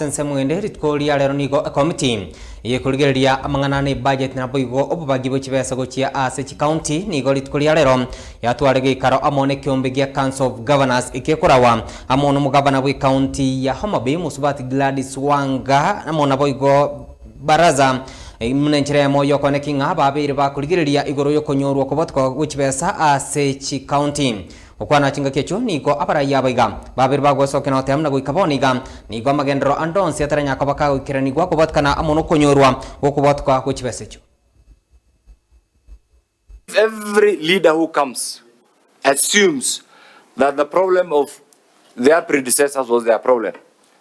asense mwende ritkoria lero nigo committee yekurigeria amanganane budget na boigo obubagibo Chibesa gochia ase county nigo ritkoria lero yatwarege ikaro amone Ekeombe gia Council of Governors ikekurawa amono mugabana we county ya Homa Bay Musubati Gladys Wanga amona boigo baraza mnenchire moyo konekinga babiri bakurigeria igoro yo konyorwa Kobwatoka Chibesa ase county okwana chinga kecho niko apara yabaiga babiri bagwosoke no temna guikaboniga nigo magendro andonsi ataranya kabaka gukirani gwa Kobwatoka amono konyorwa Kobwatoka Chibesa echo. Every leader who comes assumes that the problem of their predecessors was their problem,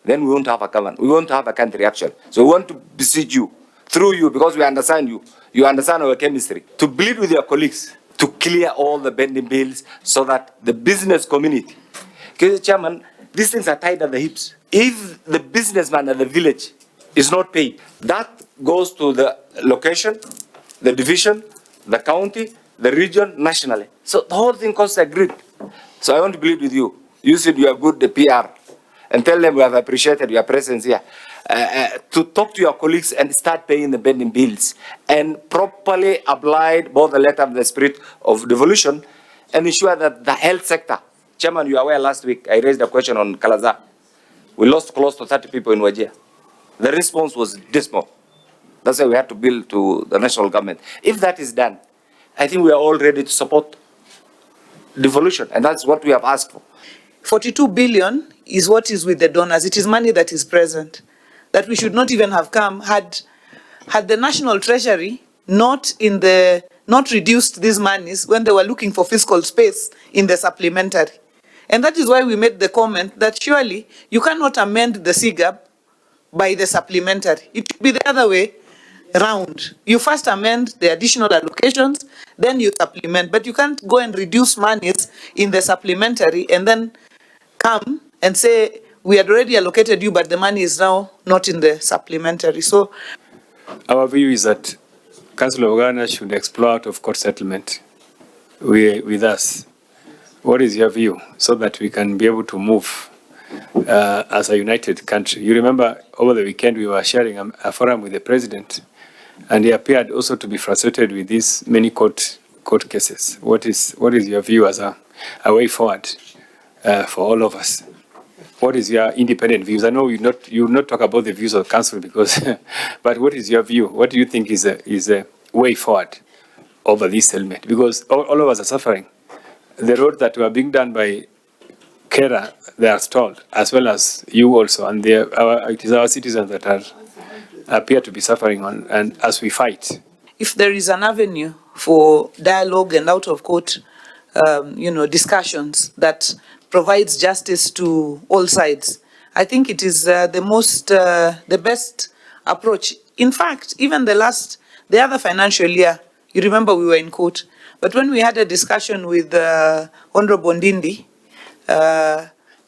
then we won't have a government. We won't have a country actually. So we want to beseech you, through you, because we understand you. You understand our chemistry. To bleed with your colleagues, to clear all the pending bills so that the business community, because Chairman, these things are tied at the hips. If the businessman at the village is not paid, that goes to the location, the division, the county, the region, nationally. So the whole thing costs a grip. So I want to plead with you. You said you are good, the PR, and tell them we have appreciated your presence here. To talk to your colleagues and start paying the pending bills and properly apply both the letter and the spirit of devolution and ensure that the health sector. Chairman, you are aware last week I raised a question on Kalaza. We lost close to 30 people in Wajir. The response was dismal. That's why we had to bill to the national government. If that is done, I think we are all ready to support devolution, and that's what we have asked for. 42 billion is what is with the donors. It is money that is present, that we should not even have come had the National Treasury not reduced these monies when they were looking for fiscal space in the supplementary. And that is why we made the comment that surely you cannot amend the CGAP by the supplementary. It should be the other way round. You first amend the additional allocations, then you supplement. But you can't go and reduce monies in the supplementary and then come and say, we had already allocated you, but the money is now not in the supplementary. So our view is that Council of Governors should explore out of court settlement with us. What is your view, so that we can be able to move as a united country? You remember over the weekend we were sharing a forum with the president, and he appeared also to be frustrated with these many court cases. What is your view as a way forward for all of us? What is your independent views? I know you will not talk about the views of the council because, but what is your view? What do you think is a way forward over this settlement? Because all of us are suffering. The roads that were being done by Kera, they are stalled, as well as you also, and it is our citizens that appear to be suffering and as we fight. If there is an avenue for dialogue and out of court, discussions that provides justice to all sides, I think it is the best approach. In fact, even the other financial year, you remember we were in court, but when we had a discussion with Honorable Ndindi,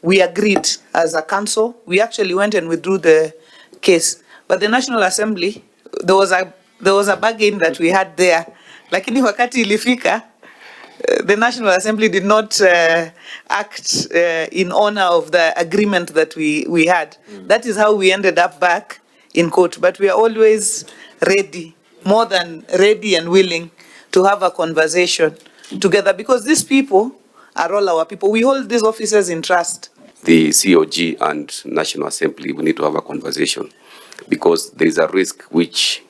we agreed as a council. We actually went and withdrew the case. But the National Assembly, there was a bargain that we had there. Lakini wakati ilifika, the National Assembly did not act in honor of the agreement that we had. That is how we ended up back in court. But we are always ready, more than ready and willing to have a conversation together, because these people are all our people. We hold these officers in trust. The COG and National Assembly, we need to have a conversation, because there is a risk which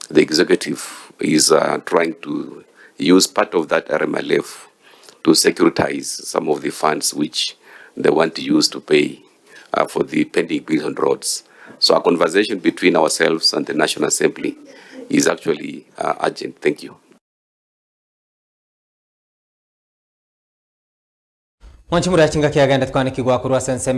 the executive is trying to use part of that RMLF to securitize some of the funds which they want to use to pay for the pending bills on roads. So a conversation between ourselves and the National Assembly is actually urgent. Thank you. Wanchimura chinga kiagenda tukane kigwa kurwa sense